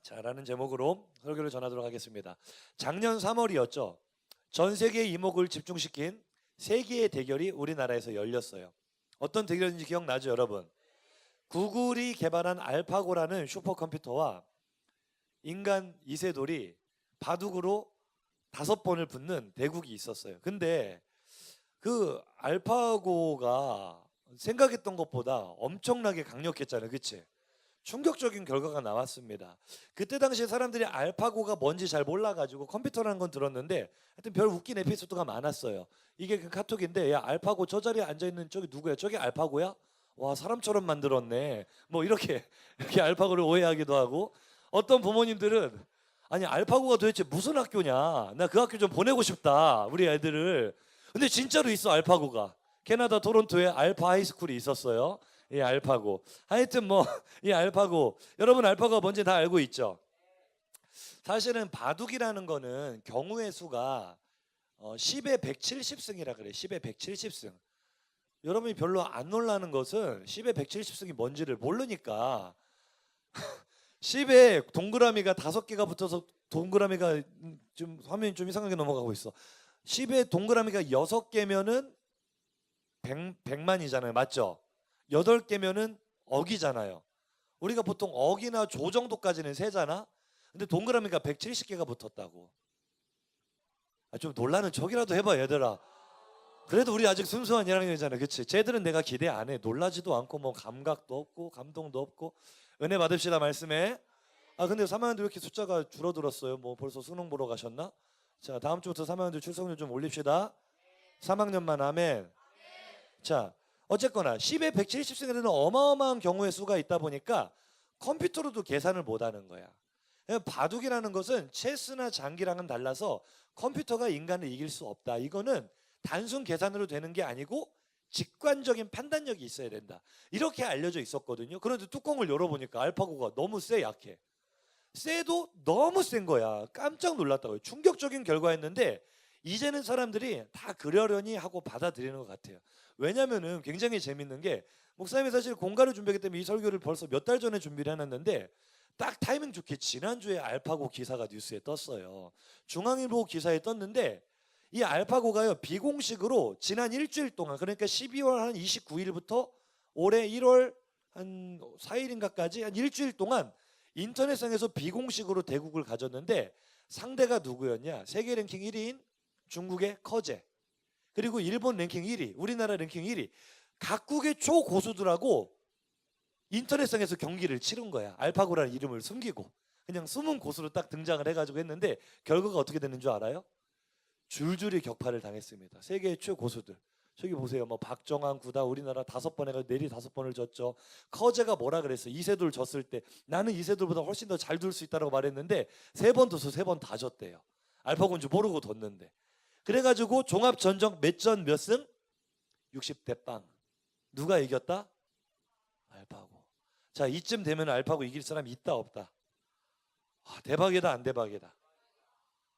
자, 라는 제목으로 설교를 전하도록 하겠습니다. 작년 3월이었죠. 전 세계의 이목을 집중시킨 세계의 대결이 우리나라에서 열렸어요. 어떤 대결인지 기억나죠, 여러분? 구글이 개발한 알파고라는 슈퍼컴퓨터와 인간 이세돌이 바둑으로 5번을 붙는 대국이 있었어요. 근데 그 알파고가 생각했던 것보다 엄청나게 강력했잖아요. 그치? 충격적인 결과가 나왔습니다. 그때 당시에 사람들이 알파고가 뭔지 잘 몰라가지고 컴퓨터라는 건 들었는데 하여튼 별 웃긴 에피소드가 많았어요. 이게 그 카톡인데, 야, 알파고 저 자리에 앉아있는 저기 누구야? 저기 알파고야? 와, 사람처럼 만들었네. 뭐 이렇게 알파고를 오해하기도 하고, 어떤 부모님들은 아니 알파고가 도대체 무슨 학교냐, 나 그 학교 좀 보내고 싶다 우리 애들을. 근데 진짜로 있어. 알파고가 캐나다 토론토에 알파 하이스쿨이 있었어요. 이 알파고. 하여튼 뭐 이 알파고, 여러분 알파고가 뭔지 다 알고 있죠. 사실은 바둑이라는 거는 경우의 수가 10의 170승이라 그래. 10의 170승. 여러분이 별로 안 놀라는 것은 10의 170승이 뭔지를 모르니까 10에 동그라미가 5개가 붙어서 동그라미가 좀 화면이 좀 이상하게 넘어가고 있어. 10에 동그라미가 6개면은 100만이잖아요. 맞죠? 8개면은 억이잖아요. 우리가 보통 억이나 조 정도까지는 세잖아. 근데 동그라미가 170개가 붙었다고. 좀 놀라는 척이라도 해봐, 얘들아. 그래도 우리 아직 순수한 1학년이잖아. 그치? 쟤들은 내가 기대 안 해. 놀라지도 않고 뭐 감각도 없고 감동도 없고. 은혜 받읍시다, 말씀에. 근데 3학년들 왜 이렇게 숫자가 줄어들었어요? 뭐 벌써 수능 보러 가셨나? 자, 다음 주부터 3학년들 출석률 좀 올립시다. 3학년만 아멘. 자, 어쨌거나 10의 170승에는 어마어마한 경우의 수가 있다 보니까 컴퓨터로도 계산을 못하는 거야. 바둑이라는 것은 체스나 장기랑은 달라서 컴퓨터가 인간을 이길 수 없다. 이거는 단순 계산으로 되는 게 아니고 직관적인 판단력이 있어야 된다. 이렇게 알려져 있었거든요. 그런데 뚜껑을 열어보니까 알파고가 너무 약해. 세도 너무 센 거야. 깜짝 놀랐다고요. 충격적인 결과였는데 이제는 사람들이 다 그러려니 하고 받아들이는 것 같아요. 왜냐면은 굉장히 재밌는 게, 목사님이 사실 공가를 준비하기 때문에 이 설교를 벌써 몇 달 전에 준비를 해놨는데 딱 타이밍 좋게 지난주에 알파고 기사가 뉴스에 떴어요. 중앙일보 기사에 떴는데 이 알파고가요, 비공식으로 지난 일주일 동안, 그러니까 12월 한 29일부터 올해 1월 한 4일인가까지 한 일주일 동안 인터넷상에서 비공식으로 대국을 가졌는데 상대가 누구였냐? 세계 랭킹 1위인 중국의 커제, 그리고 일본 랭킹 1위, 우리나라 랭킹 1위, 각국의 초고수들하고 인터넷상에서 경기를 치른 거야. 알파고라는 이름을 숨기고 그냥 숨은 고수로 딱 등장을 해가지고 했는데 결과가 어떻게 되는 줄 알아요? 줄줄이 격파를 당했습니다. 세계의 최고수들. 저기 보세요. 뭐 박정환 구다 우리나라 5번 해가 내리 5번을 졌죠. 커제가 뭐라 그랬어? 이세돌 졌을 때 나는 이세돌보다 훨씬 더 잘 둘 수 있다고 말했는데 3번 둬서 3번 다 졌대요. 알파고인 줄 모르고 뒀는데. 그래가지고 종합전적 몇 전 몇 승? 60대 빵. 누가 이겼다? 알파고. 자, 이쯤 되면 알파고 이길 사람 있다 없다? 대박이다 안 대박이다?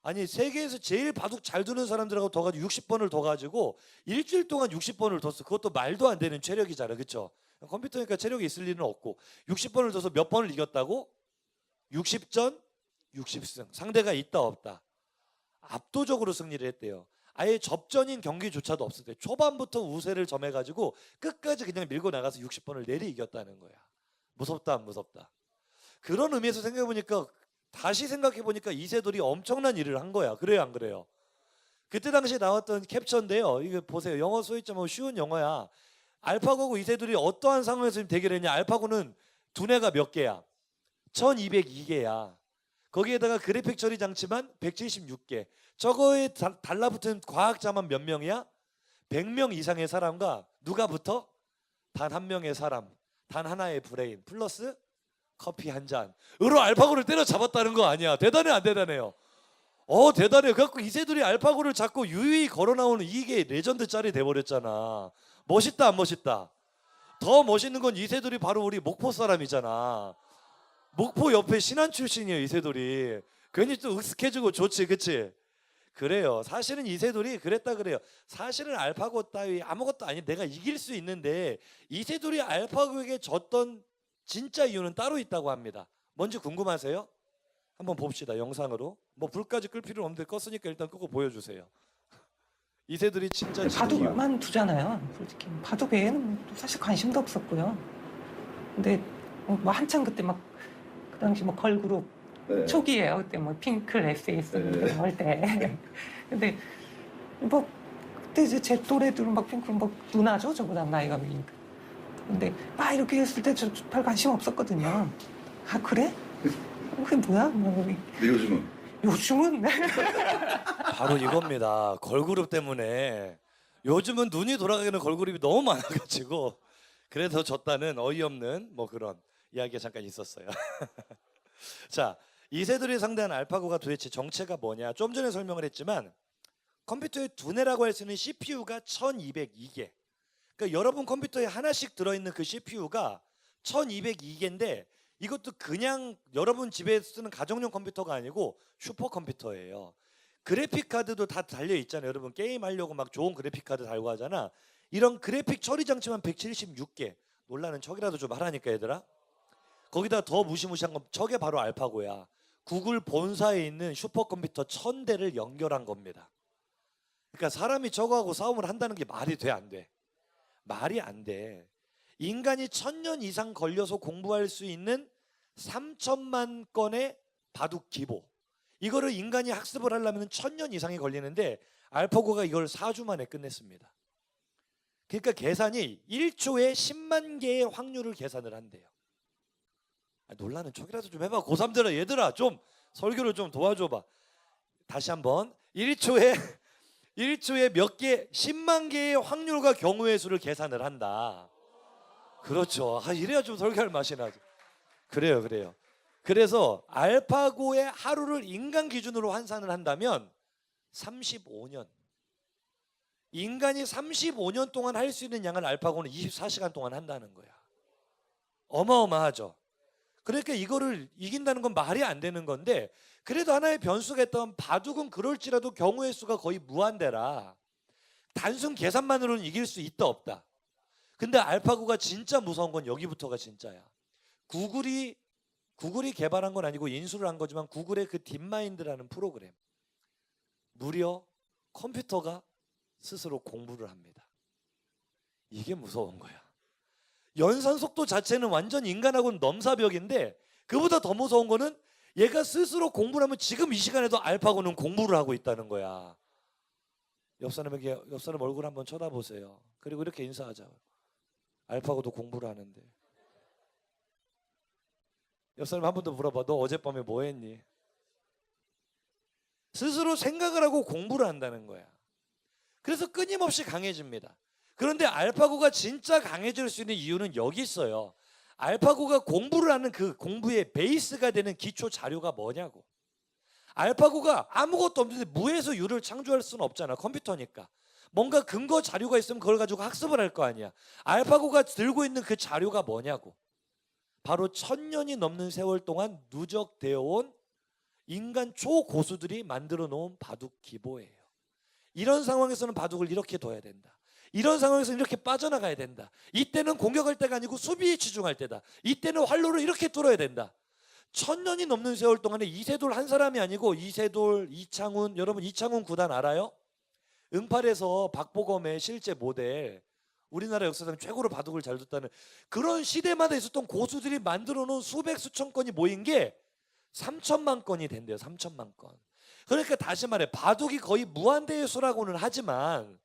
아니, 세계에서 제일 바둑 잘 두는 사람들하고 더 가지고 60번을 더 가지고 일주일 동안 60번을 뒀어. 그것도 말도 안 되는 체력이잖아. 그렇죠? 컴퓨터니까 체력이 있을 일은 없고 60번을 둬서 몇 번을 이겼다고? 60전 60승. 상대가 있다 없다? 압도적으로 승리를 했대요. 아예 접전인 경기조차도 없을 때 초반부터 우세를 점해가지고 끝까지 그냥 밀고 나가서 60번을 내리 이겼다는 거야. 무섭다 안 무섭다? 그런 의미에서 생각해보니까, 다시 생각해보니까 이세돌이 엄청난 일을 한 거야. 그래요 안 그래요? 그때 당시에 나왔던 캡처인데요. 이거 보세요. 영어 소위점 쉬운 영어야. 알파고하고 이세돌이 어떠한 상황에서 대결했냐. 알파고는 두뇌가 몇 개야? 1202개야. 거기에다가 그래픽 처리 장치만 176개. 저거에 달라붙은 과학자만 몇 명이야? 100명 이상의 사람과 누가 붙어? 단 한 명의 사람, 단 하나의 브레인 플러스 커피 한 잔으로 알파고를 때려잡았다는 거 아니야. 대단해 안 대단해요? 대단해요. 그래갖고 이세돌이 알파고를 잡고 유유히 걸어 나오는 이게 레전드 짤이 돼버렸잖아. 멋있다 안 멋있다? 더 멋있는 건 이세돌이 바로 우리 목포 사람이잖아. 목포 옆에 신안 출신이에요 이세돌이. 괜히 또 익숙해지고 좋지. 그치? 그래요. 사실은 이세돌이 그랬다 그래요. 사실은 알파고 따위 아무것도 아닌 내가 이길 수 있는데 이세돌이 알파고에게 졌던 진짜 이유는 따로 있다고 합니다. 뭔지 궁금하세요? 한번 봅시다. 영상으로. 뭐 불까지 끌 필요는 없는데 껐으니까 일단 끄고 보여주세요. 이세돌이 진짜 지는 이유. 바둑만 두잖아요. 솔직히 바둑 외에는 사실 관심도 없었고요. 근데 뭐 한참 그때 막 그 당시 뭐 걸그룹 네. 초기예요. 그때 뭐 핑클, SS 네. 나올 때. 근데 뭐 그때 이제 제 또래들은 막 핑클 막 누나죠. 저보다 나이가 많으니까. 근데 막 이렇게 했을 때 저 별 관심 없었거든요. 아 그래? 그게 뭐야? 뭐 근데 요즘은 요즘은 바로 이겁니다. 걸그룹 때문에 요즘은 눈이 돌아가는 걸그룹이 너무 많아가지고 그래서 졌다는 어이없는 뭐 그런 이야기가 잠깐 있었어요. 자, 이세돌이 상대한 알파고가 도대체 정체가 뭐냐? 좀 전에 설명을 했지만 컴퓨터의 두뇌라고 할 수 있는 CPU가 1202개. 그러니까 여러분 컴퓨터에 하나씩 들어있는 그 CPU가 1202개인데 이것도 그냥 여러분 집에 쓰는 가정용 컴퓨터가 아니고 슈퍼컴퓨터예요. 그래픽 카드도 다 달려 있잖아요. 여러분 게임 하려고 막 좋은 그래픽 카드 달고 하잖아. 이런 그래픽 처리 장치만 176개. 놀라는 척이라도 좀 하라니까 얘들아. 거기다 더 무시무시한 건 저게 바로 알파고야. 구글 본사에 있는 슈퍼컴퓨터 1000대를 연결한 겁니다. 그러니까 사람이 저거하고 싸움을 한다는 게 말이 돼 안 돼? 말이 안 돼. 인간이 1000년 이상 걸려서 공부할 수 있는 3000만 건의 바둑 기보. 이거를 인간이 학습을 하려면 1000년 이상이 걸리는데 알파고가 이걸 4주 만에 끝냈습니다. 그러니까 계산이 1초에 10만 개의 확률을 계산을 한대요. 놀라는 척이라도 좀 해봐. 고3들아 얘들아 좀 설교를 좀 도와줘봐. 다시 한번 1초에 몇 개, 10만 개의 확률과 경우의 수를 계산을 한다. 그렇죠. 이래야 좀 설교할 맛이 나죠. 그래요. 그래서 알파고의 하루를 인간 기준으로 환산을 한다면 35년. 인간이 35년 동안 할 수 있는 양을 알파고는 24시간 동안 한다는 거야. 어마어마하죠. 그러니까 이거를 이긴다는 건 말이 안 되는 건데 그래도 하나의 변수가 있다면 바둑은 그럴지라도 경우의 수가 거의 무한대라 단순 계산만으로는 이길 수 있다 없다. 근데 알파고가 진짜 무서운 건 여기부터가 진짜야. 구글이 개발한 건 아니고 인수를 한 거지만 구글의 그 딥마인드라는 프로그램 무려 컴퓨터가 스스로 공부를 합니다. 이게 무서운 거야. 연산 속도 자체는 완전 인간하고는 넘사벽인데 그보다 더 무서운 거는 얘가 스스로 공부를 하면 지금 이 시간에도 알파고는 공부를 하고 있다는 거야. 옆 사람 얼굴 한번 쳐다보세요. 그리고 이렇게 인사하자. 알파고도 공부를 하는데. 옆 사람 한 번 더 물어봐. 너 어젯밤에 뭐 했니? 스스로 생각을 하고 공부를 한다는 거야. 그래서 끊임없이 강해집니다. 그런데 알파고가 진짜 강해질 수 있는 이유는 여기 있어요. 알파고가 공부를 하는 그 공부의 베이스가 되는 기초 자료가 뭐냐고. 알파고가 아무것도 없는데 무에서 유를 창조할 수는 없잖아. 컴퓨터니까. 뭔가 근거 자료가 있으면 그걸 가지고 학습을 할 거 아니야. 알파고가 들고 있는 그 자료가 뭐냐고. 바로 1000년이 넘는 세월 동안 누적되어 온 인간 초고수들이 만들어 놓은 바둑 기보예요. 이런 상황에서는 바둑을 이렇게 둬야 된다. 이런 상황에서는 이렇게 빠져나가야 된다. 이때는 공격할 때가 아니고 수비에 치중할 때다. 이때는 활로를 이렇게 뚫어야 된다. 1000년이 넘는 세월 동안에 이세돌 한 사람이 아니고 이세돌, 이창훈, 여러분 이창훈 구단 알아요? 응팔에서 박보검의 실제 모델, 우리나라 역사상 최고로 바둑을 잘 뒀다는 그런 시대마다 있었던 고수들이 만들어 놓은 수백 수천 건이 모인 게 3천만 건이 된대요. 3천만 건. 그러니까 다시 말해 바둑이 거의 무한대의 수라고는 하지만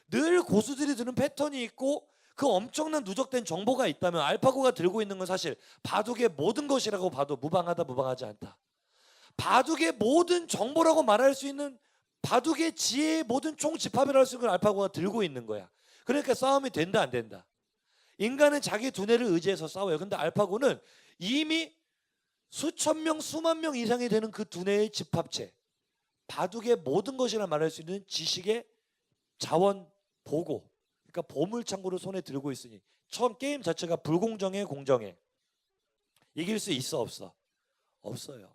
늘 고수들이 드는 패턴이 있고 그 엄청난 누적된 정보가 있다면 알파고가 들고 있는 건 사실 바둑의 모든 것이라고 봐도 무방하다 무방하지 않다. 바둑의 모든 정보라고 말할 수 있는 바둑의 지혜의 모든 총집합이라고 할 수 있는 걸 알파고가 들고 있는 거야. 그러니까 싸움이 된다 안 된다. 인간은 자기 두뇌를 의지해서 싸워요. 근데 알파고는 이미 수천 명 수만 명 이상이 되는 그 두뇌의 집합체, 바둑의 모든 것이라 말할 수 있는 지식의 자원 보고, 그러니까 보물창고를 손에 들고 있으니 처음 게임 자체가 불공정해 공정해? 이길 수 있어 없어? 없어요.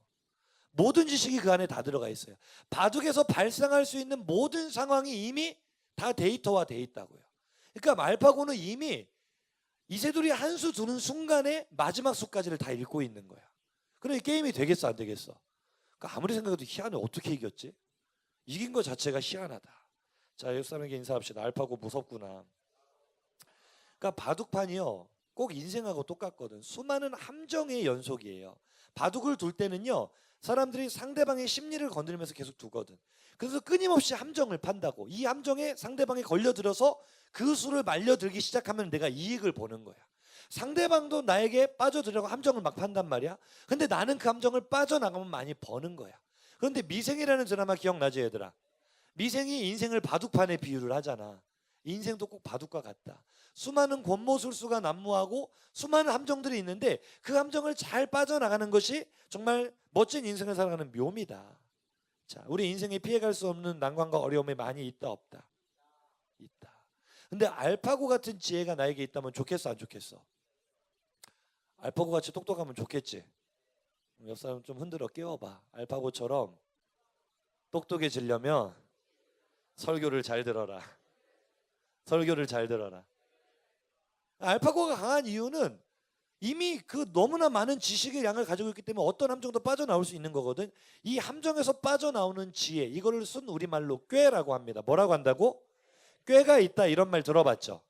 모든 지식이 그 안에 다 들어가 있어요. 바둑에서 발생할 수 있는 모든 상황이 이미 다 데이터화되어 있다고요. 그러니까 알파고는 이미 이세돌이 한 수 두는 순간에 마지막 수까지를 다 읽고 있는 거야. 그러니 게임이 되겠어 안 되겠어? 그러니까 아무리 생각해도 희한해. 어떻게 이겼지? 이긴 것 자체가 희한하다. 자, 옆 사람에게 인사합시다. 알파고 무섭구나. 그러니까 바둑판이요, 꼭 인생하고 똑같거든. 수많은 함정의 연속이에요. 바둑을 둘 때는요, 사람들이 상대방의 심리를 건드리면서 계속 두거든. 그래서 끊임없이 함정을 판다고. 이 함정에 상대방이 걸려들어서 그 수를 말려들기 시작하면 내가 이익을 보는 거야. 상대방도 나에게 빠져들려고 함정을 막 판단 말이야. 근데 나는 그 함정을 빠져나가면 많이 버는 거야. 그런데 미생이라는 드라마 기억나죠, 얘들아? 미생이 인생을 바둑판에 비유를 하잖아. 인생도 꼭 바둑과 같다. 수많은 권모술수가 난무하고 수많은 함정들이 있는데 그 함정을 잘 빠져나가는 것이 정말 멋진 인생을 살아가는 묘미다. 자, 우리 인생에 피해갈 수 없는 난관과 어려움이 많이 있다 없다? 있다. 근데 알파고 같은 지혜가 나에게 있다면 좋겠어 안 좋겠어? 알파고 같이 똑똑하면 좋겠지. 옆 사람 좀 흔들어 깨워봐. 알파고처럼 똑똑해지려면 설교를 잘 들어라. 설교를 잘 들어라. 알파고가 강한 이유는 이미 그 너무나 많은 지식의 양을 가지고 있기 때문에 어떤 함정도 빠져나올 수 있는 거거든. 이 함정에서 빠져나오는 지혜, 이거를 순 우리말로 꾀라고 합니다. 뭐라고 한다고? 꾀가 있다, 이런 말 들어봤죠?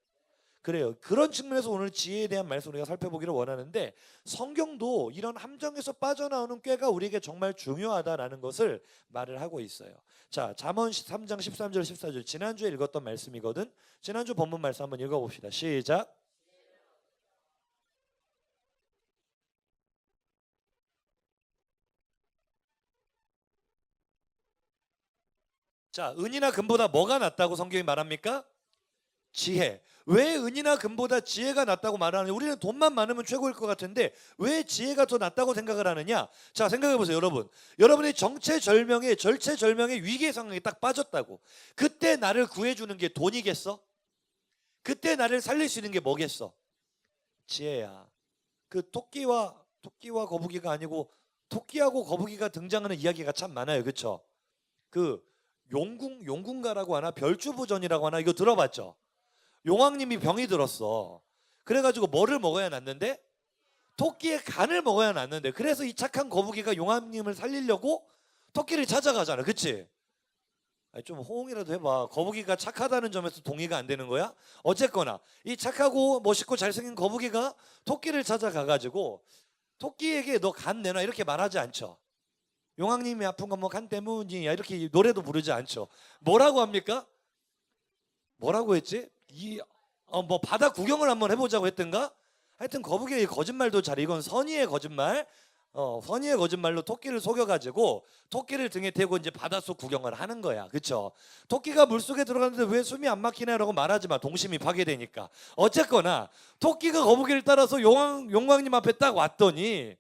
그래요. 그런 측면에서 오늘 지혜에 대한 말씀 우리가 살펴보기를 원하는데, 성경도 이런 함정에서 빠져나오는 꾀가 우리에게 정말 중요하다라는 것을 말을 하고 있어요. 자, 잠언 3장 13절 14절 지난주에 읽었던 말씀이거든. 지난주 본문 말씀 한번 읽어봅시다. 시작. 자, 은이나 금보다 뭐가 낫다고 성경이 말합니까? 지혜. 왜 은이나 금보다 지혜가 낫다고 말하느냐? 우리는 돈만 많으면 최고일 것 같은데 왜 지혜가 더 낫다고 생각을 하느냐? 자, 생각해 보세요, 여러분. 여러분이 절체절명의 위기의 상황에 딱 빠졌다고. 그때 나를 구해주는 게 돈이겠어? 그때 나를 살릴 수 있는 게 뭐겠어? 지혜야. 그 토끼와 거북이가 아니고 토끼하고 거북이가 등장하는 이야기가 참 많아요, 그렇죠? 그 용궁가라고 하나, 별주부전이라고 하나, 이거 들어봤죠? 용왕님이 병이 들었어. 그래가지고 뭐를 먹어야 낫는데? 토끼의 간을 먹어야 낫는데, 그래서 이 착한 거북이가 용왕님을 살리려고 토끼를 찾아가잖아, 그치? 아니, 좀 호응이라도 해봐. 거북이가 착하다는 점에서 동의가 안 되는 거야? 어쨌거나 이 착하고 멋있고 잘생긴 거북이가 토끼를 찾아가가지고 토끼에게 너 간 내놔 이렇게 말하지 않죠. 용왕님이 아픈 건 뭐 간 때문이야 이렇게 노래도 부르지 않죠. 뭐라고 합니까? 뭐라고 했지? 뭐 바다 구경을 한번 해보자고 했던가? 하여튼 거북이의 거짓말도 잘, 이건 선의의 거짓말. 선의의 거짓말로 토끼를 속여가지고 토끼를 등에 태우고 이제 바닷속 구경을 하는 거야, 그쵸? 토끼가 물속에 들어갔는데 왜 숨이 안 막히냐라고 말하지 마. 동심이 파괴되니까. 어쨌거나 토끼가 거북이를 따라서 용왕님 앞에 딱 왔더니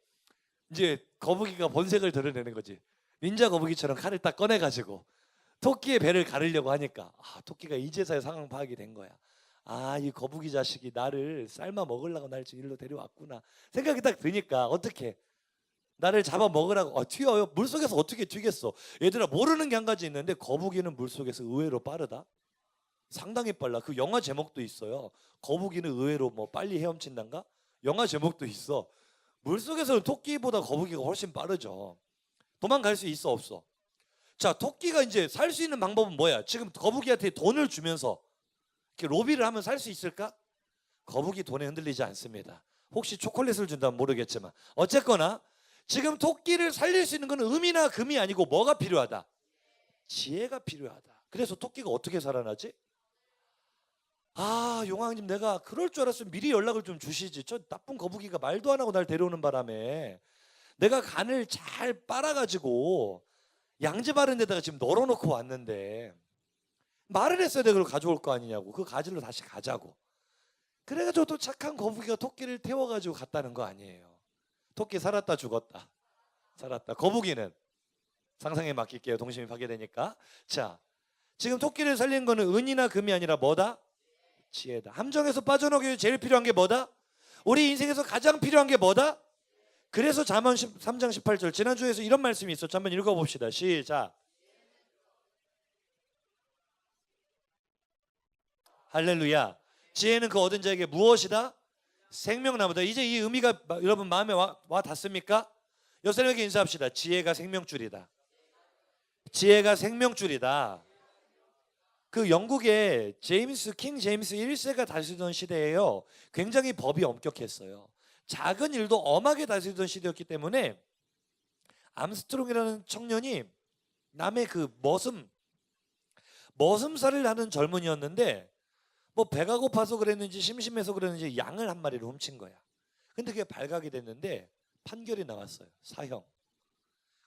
이제 거북이가 본색을 드러내는 거지. 닌자 거북이처럼 칼을 딱 꺼내가지고 토끼의 배를 가르려고 하니까 토끼가 이제서야 상황 파악이 된 거야. 이 거북이 자식이 나를 삶아 먹으려고 날 지금 일로 데려왔구나 생각이 딱 드니까 어떻게 나를 잡아 먹으라고 튀어요. 물속에서 어떻게 튀겠어. 얘들아, 모르는 게 한 가지 있는데 거북이는 물속에서 의외로 빠르다. 상당히 빨라. 그 영화 제목도 있어요. 거북이는 의외로 뭐 빨리 헤엄친단가? 영화 제목도 있어. 물속에서는 토끼보다 거북이가 훨씬 빠르죠. 도망갈 수 있어 없어? 자, 토끼가 이제 살 수 있는 방법은 뭐야? 지금 거북이한테 돈을 주면서 이렇게 로비를 하면 살 수 있을까? 거북이 돈에 흔들리지 않습니다. 혹시 초콜릿을 준다면 모르겠지만 어쨌거나 지금 토끼를 살릴 수 있는 건 음이나 금이 아니고 뭐가 필요하다? 지혜가 필요하다. 그래서 토끼가 어떻게 살아나지? 용왕님, 내가 그럴 줄 알았으면 미리 연락을 좀 주시지. 저 나쁜 거북이가 말도 안 하고 날 데려오는 바람에 내가 간을 잘 빨아가지고 양지 바른 데다가 지금 널어놓고 왔는데 말을 했어야 내가 그걸 가져올 거 아니냐고. 그 가지로 다시 가자고. 그래가지고 또 착한 거북이가 토끼를 태워가지고 갔다는 거 아니에요. 토끼 살았다 죽었다. 살았다. 거북이는 상상에 맡길게요. 동심이 파괴되니까. 자, 지금 토끼를 살린 거는 은이나 금이 아니라 뭐다? 지혜다. 함정에서 빠져나오기 위해 제일 필요한 게 뭐다? 우리 인생에서 가장 필요한 게 뭐다? 그래서 잠언 3장 18절 지난주에서 이런 말씀이 있었죠. 한번 읽어봅시다. 시작. 할렐루야. 지혜는 그 얻은 자에게 무엇이다? 생명나무다. 이제 이 의미가 여러분 마음에 와 닿습니까? 여러분에게 인사합시다. 지혜가 생명줄이다. 지혜가 생명줄이다. 그 영국의 킹 제임스 1세가 다스리던 시대에요. 굉장히 법이 엄격했어요. 작은 일도 엄하게 다스리던 시대였기 때문에 암스트롱이라는 청년이 남의 그 머슴살을 하는 젊은이였는데 뭐 배가 고파서 그랬는지 심심해서 그랬는지 양을 한 마리를 훔친 거야. 근데 그게 발각이 됐는데 판결이 나왔어요. 사형.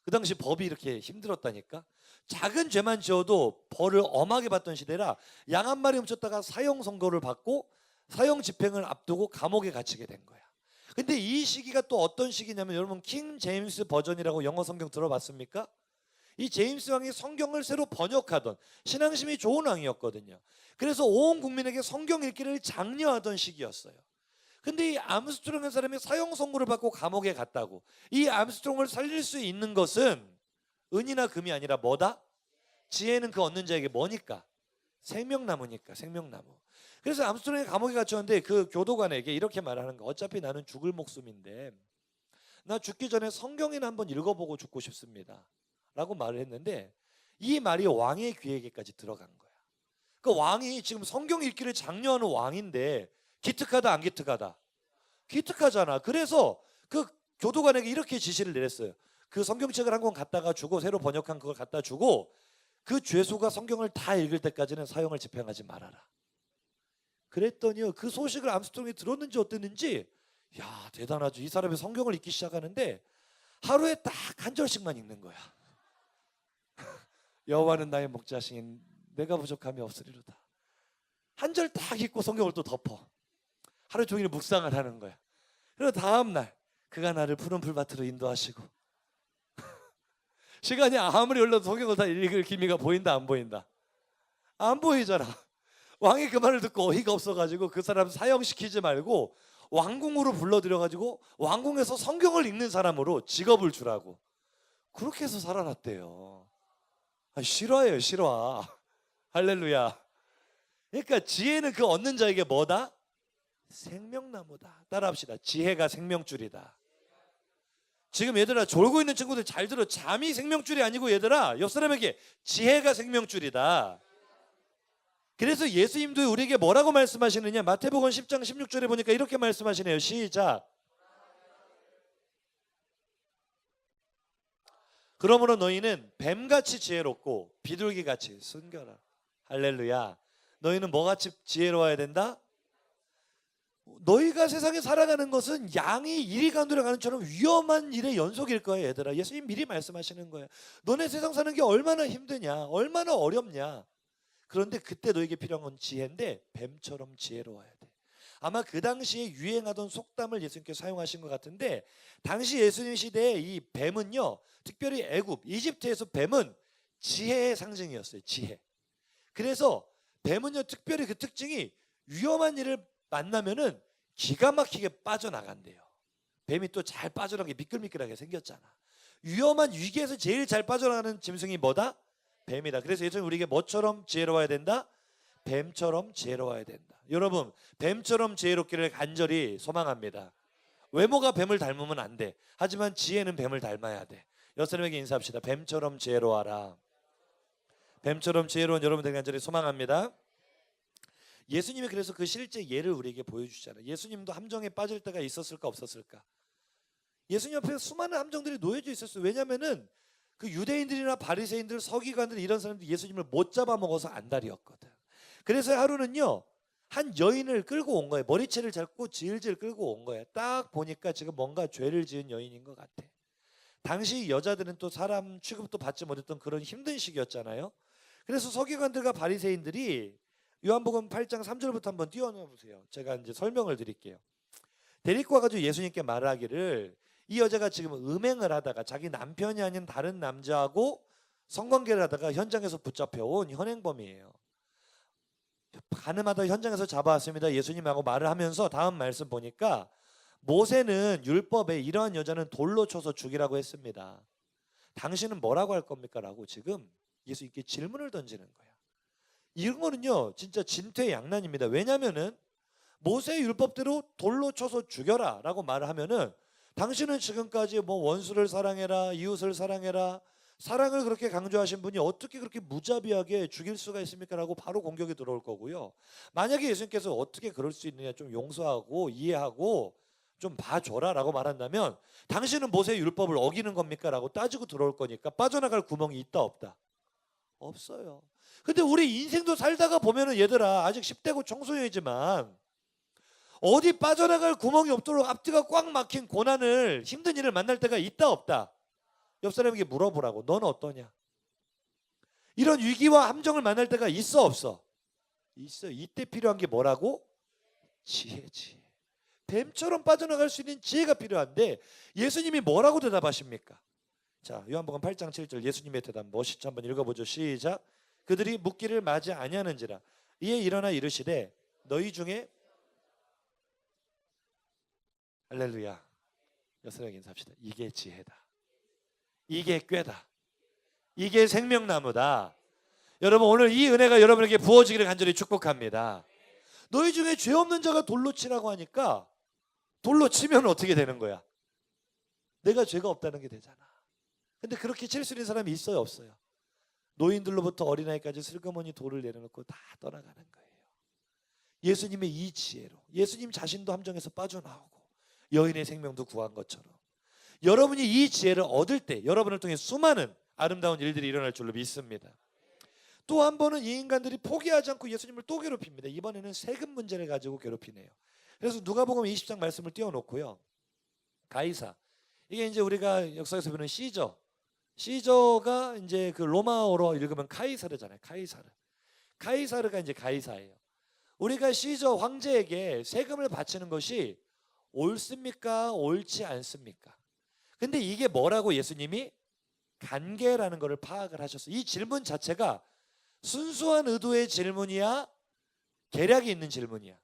그 당시 법이 이렇게 힘들었다니까. 작은 죄만 지어도 벌을 엄하게 받던 시대라 양 한 마리 훔쳤다가 사형 선고를 받고 사형 집행을 앞두고 감옥에 갇히게 된 거야. 근데 이 시기가 또 어떤 시기냐면 여러분 킹 제임스 버전이라고 영어 성경 들어봤습니까? 이 제임스 왕이 성경을 새로 번역하던 신앙심이 좋은 왕이었거든요. 그래서 온 국민에게 성경 읽기를 장려하던 시기였어요. 근데 이 암스트롱이라는 사람이 사형 선고를 받고 감옥에 갔다고. 이 암스트롱을 살릴 수 있는 것은 은이나 금이 아니라 뭐다? 지혜는 그 얻는 자에게 뭐니까? 생명나무니까. 생명나무. 그래서 암스트롱이 감옥에 갇혔는데 그 교도관에게 이렇게 말하는 거. 어차피 나는 죽을 목숨인데 나 죽기 전에 성경이나 한번 읽어보고 죽고 싶습니다 라고 말을 했는데 이 말이 왕의 귀에게까지 들어간 거야. 그 왕이 지금 성경 읽기를 장려하는 왕인데 기특하다 안 기특하다? 기특하잖아. 그래서 그 교도관에게 이렇게 지시를 내렸어요. 그 성경책을 한 권 갖다가 주고 새로 번역한 그걸 갖다 주고 그 죄수가 성경을 다 읽을 때까지는 사형을 집행하지 말아라. 그랬더니요 그 소식을 암스트롱이 들었는지 어땠는지 야 대단하죠. 이 사람이 성경을 읽기 시작하는데 하루에 딱 한 절씩만 읽는 거야. 여호와는 나의 목자시인 내가 부족함이 없으리로다. 한 절 딱 읽고 성경을 또 덮어. 하루 종일 묵상을 하는 거야. 그리고 다음날 그가 나를 푸른 풀밭으로 인도하시고 시간이 아무리 흘러도 성경을 다 읽을 기미가 보인다 안 보인다? 안 보이잖아. 왕이 그 말을 듣고 어이가 없어가지고 그 사람 사형시키지 말고 왕궁으로 불러들여가지고 왕궁에서 성경을 읽는 사람으로 직업을 주라고. 그렇게 해서 살아났대요. 실화예요 실화. 할렐루야. 그러니까 지혜는 그 얻는 자에게 뭐다? 생명나무다. 따라합시다. 지혜가 생명줄이다. 지금 얘들아 졸고 있는 친구들 잘 들어. 잠이 생명줄이 아니고 얘들아 옆 사람에게 지혜가 생명줄이다. 그래서 예수님도 우리에게 뭐라고 말씀하시느냐. 마태복음 10장 16절에 보니까 이렇게 말씀하시네요. 시작. 그러므로 너희는 뱀같이 지혜롭고 비둘기같이 순결하라. 할렐루야. 너희는 뭐같이 지혜로워야 된다? 너희가 세상에 살아가는 것은 양이 이리 가누려 가는처럼 위험한 일의 연속일 거야 얘들아. 예수님 미리 말씀하시는 거야. 너네 세상 사는 게 얼마나 힘드냐, 얼마나 어렵냐. 그런데 그때 너에게 필요한 건 지혜인데 뱀처럼 지혜로워야 돼. 아마 그 당시에 유행하던 속담을 예수님께서 사용하신 것 같은데 당시 예수님 시대에 이 뱀은요 특별히 애굽, 이집트에서 뱀은 지혜의 상징이었어요. 지혜. 그래서 뱀은요 특별히 그 특징이 위험한 일을 만나면은 기가 막히게 빠져나간대요. 뱀이 또 잘 빠져나가게 미끌미끌하게 생겼잖아. 위험한 위기에서 제일 잘 빠져나가는 짐승이 뭐다? 뱀이다. 그래서 예수님 우리에게 뭐처럼 지혜로워야 된다? 뱀처럼 지혜로워야 된다. 여러분 뱀처럼 지혜롭기를 간절히 소망합니다. 외모가 뱀을 닮으면 안 돼. 하지만 지혜는 뱀을 닮아야 돼. 여러분에게 인사합시다. 뱀처럼 지혜로워라. 뱀처럼 지혜로운 여러분들 간절히 소망합니다. 예수님이 그래서 그 실제 예를 우리에게 보여주잖아요. 예수님도 함정에 빠질 때가 있었을까 없었을까? 예수님 앞에 수많은 함정들이 놓여져 있었어요. 왜냐하면은 그 유대인들이나 바리새인들, 서기관들 이런 사람들이 예수님을 못 잡아먹어서 안달이었거든. 그래서 하루는요 한 여인을 끌고 온 거예요. 머리채를 잡고 질질 끌고 온 거예요. 딱 보니까 지금 뭔가 죄를 지은 여인인 것 같아. 당시 여자들은 또 사람 취급도 받지 못했던 그런 힘든 시기였잖아요. 그래서 서기관들과 바리새인들이 요한복음 8장 3절부터 한번 띄워놓아 보세요. 제가 이제 설명을 드릴게요. 데리고 와가지고 예수님께 말하기를 이 여자가 지금 음행을 하다가 자기 남편이 아닌 다른 남자하고 성관계를 하다가 현장에서 붙잡혀온 현행범이에요. 가늠하다 현장에서 잡아왔습니다. 예수님하고 말을 하면서 다음 말씀 보니까 모세는 율법에 이러한 여자는 돌로 쳐서 죽이라고 했습니다. 당신은 뭐라고 할 겁니까? 라고 지금 예수님께 질문을 던지는 거예요. 이런 거는요 진짜 진퇴양난입니다. 왜냐하면은 모세의 율법대로 돌로 쳐서 죽여라 라고 말을 하면은 당신은 지금까지 뭐 원수를 사랑해라, 이웃을 사랑해라, 사랑을 그렇게 강조하신 분이 어떻게 그렇게 무자비하게 죽일 수가 있습니까? 라고 바로 공격이 들어올 거고요. 만약에 예수님께서 어떻게 그럴 수 있느냐 좀 용서하고 이해하고 좀 봐줘라 라고 말한다면 당신은 모세의 율법을 어기는 겁니까? 라고 따지고 들어올 거니까 빠져나갈 구멍이 있다 없다? 없어요. 근데 우리 인생도 살다가 보면은 얘들아 아직 10대고 청소년이지만 어디 빠져나갈 구멍이 없도록 앞뒤가 꽉 막힌 고난을 힘든 일을 만날 때가 있다 없다? 옆 사람에게 물어보라고. 너는 어떠냐? 이런 위기와 함정을 만날 때가 있어 없어? 있어. 이때 필요한 게 뭐라고? 지혜지. 뱀처럼 빠져나갈 수 있는 지혜가 필요한데 예수님이 뭐라고 대답하십니까? 자, 요한복음 8장 7절 예수님의 대답 멋있게 한번 읽어보죠. 시작. 그들이 묻기를 마지 아니하는지라 이에 일어나 이르시되 너희 중에 할렐루야. 여러분에게 인사합시다. 이게 지혜다. 이게 꾀다. 이게 생명나무다. 여러분 오늘 이 은혜가 여러분에게 부어지기를 간절히 축복합니다. 너희 중에 죄 없는 자가 돌로 치라고 하니까 돌로 치면 어떻게 되는 거야? 내가 죄가 없다는 게 되잖아. 근데 그렇게 칠 수 있는 사람이 있어요 없어요? 노인들로부터 어린아이까지 슬그머니 돌을 내려놓고 다 떠나가는 거예요. 예수님의 이 지혜로 예수님 자신도 함정에서 빠져나오고 여인의 생명도 구한 것처럼 여러분이 이 지혜를 얻을 때 여러분을 통해 수많은 아름다운 일들이 일어날 줄로 믿습니다. 또 한 번은 이 인간들이 포기하지 않고 예수님을 또 괴롭힙니다. 이번에는 세금 문제를 가지고 괴롭히네요. 그래서 누가복음 20장 말씀을 띄워놓고요. 가이사, 이게 이제 우리가 역사에서 보는 시저가 이제 그 로마어로 읽으면 카이사르잖아요. 카이사르가 이제 가이사예요. 우리가 시저 황제에게 세금을 바치는 것이 옳습니까? 옳지 않습니까? 근데 이게 뭐라고 예수님이 간계라는 것을 파악을 하셨어요. 이 질문 자체가 순수한 의도의 질문이야? 계략이 있는 질문이야?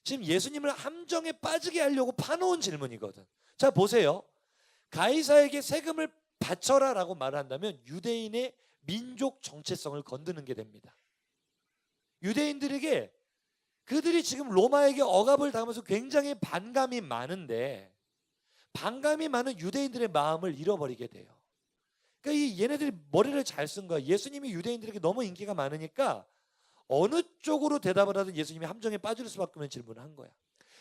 지금 예수님을 함정에 빠지게 하려고 파놓은 질문이거든. 자 보세요. 가이사에게 세금을 바쳐라 라고 말을 한다면 유대인의 민족 정체성을 건드는 게 됩니다. 유대인들에게 그들이 지금 로마에게 억압을 당하면서 굉장히 반감이 많은데 반감이 많은 유대인들의 마음을 잃어버리게 돼요. 그러니까 이 얘네들이 머리를 잘 쓴 거야. 예수님이 유대인들에게 너무 인기가 많으니까 어느 쪽으로 대답을 하든 예수님이 함정에 빠질 수밖에 없는 질문을 한 거야.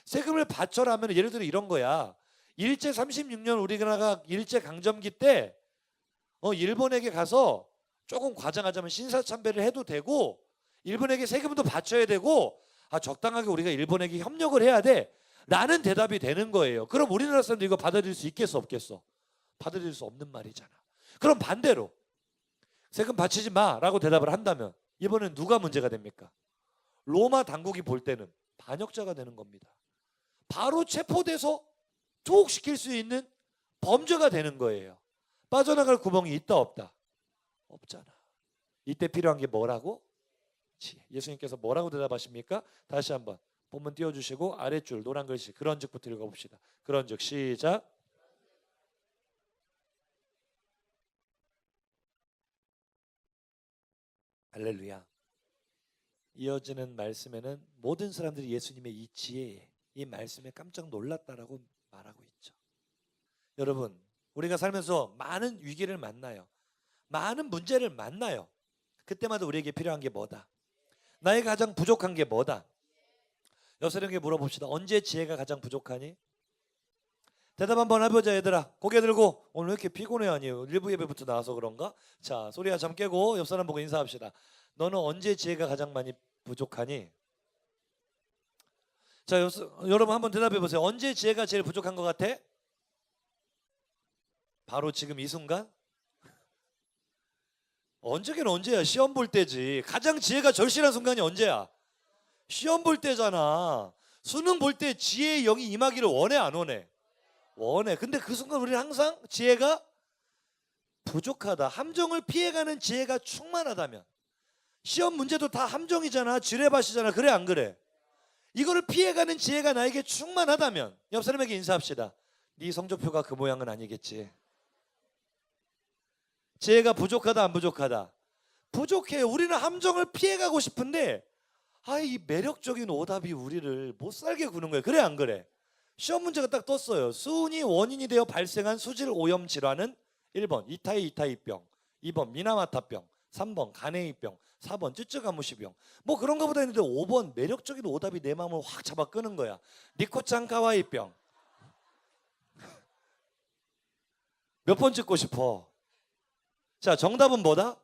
세금을 바쳐라 하면 예를 들어 이런 거야. 일제 36년 우리나라가 일제 강점기 때 일본에게 가서 조금 과장하자면 신사참배를 해도 되고 일본에게 세금도 바쳐야 되고 적당하게 우리가 일본에게 협력을 해야 돼 라는 대답이 되는 거예요. 그럼 우리나라 사람들 이거 받아들일 수 있겠어 없겠어? 받아들일 수 없는 말이잖아. 그럼 반대로 세금 바치지 마 라고 대답을 한다면 이번엔 누가 문제가 됩니까? 로마 당국이 볼 때는 반역자가 되는 겁니다. 바로 체포돼서 투옥시킬 수 있는 범죄가 되는 거예요. 빠져나갈 구멍이 있다 없다? 없잖아. 이때 필요한 게 뭐라고? 지혜. 예수님께서 뭐라고 대답하십니까? 다시 한번 본문 띄워주시고 아랫줄 노란 글씨 그런즉부터 읽어봅시다. 그런즉 시작. 할렐루야. 이어지는 말씀에는 모든 사람들이 예수님의 이 지혜에 이 말씀에 깜짝 놀랐다라고 말하고 있죠. 여러분 우리가 살면서 많은 위기를 만나요. 많은 문제를 만나요. 그때마다 우리에게 필요한 게 뭐다? 나의 가장 부족한 게 뭐다? 여러분에게 물어봅시다. 언제 지혜가 가장 부족하니? 대답 한번 해보자 얘들아. 고개 들고. 오늘 왜 이렇게 피곤해 아니에요? 일부 예배부터 나와서 그런가? 자 소리야 잠 깨고 옆 사람 보고 인사합시다. 너는 언제 지혜가 가장 많이 부족하니? 자 여러분 한번 대답해 보세요. 언제 지혜가 제일 부족한 것 같아? 바로 지금 이 순간? 언제긴 언제야? 시험 볼 때지. 가장 지혜가 절실한 순간이 언제야? 시험 볼 때잖아. 수능 볼 때 지혜의 영이 임하기를 원해 안 원해? 원해. 근데 그 순간 우리는 항상 지혜가 부족하다. 함정을 피해가는 지혜가 충만하다면 시험 문제도 다 함정이잖아. 지뢰밭이잖아. 그래 안 그래? 이거를 피해가는 지혜가 나에게 충만하다면 옆 사람에게 인사합시다. 네 성적표가 그 모양은 아니겠지. 지혜가 부족하다 안 부족하다? 부족해요. 우리는 함정을 피해가고 싶은데 이 매력적인 오답이 우리를 못 살게 구는 거예요. 그래 안 그래? 시험 문제가 딱 떴어요. 수은이 원인이 되어 발생한 수질 오염 질환은 1번 이타이병, 2번 미나마타병, 3번 간해이병, 4번 쯔쯔가무시병. 뭐 그런 거보다 했는데 5번 매력적인 오답이 내 마음을 확 잡아 끄는 거야. 니코짱카와이병. 몇 번 찍고 싶어? 자, 정답은 뭐다?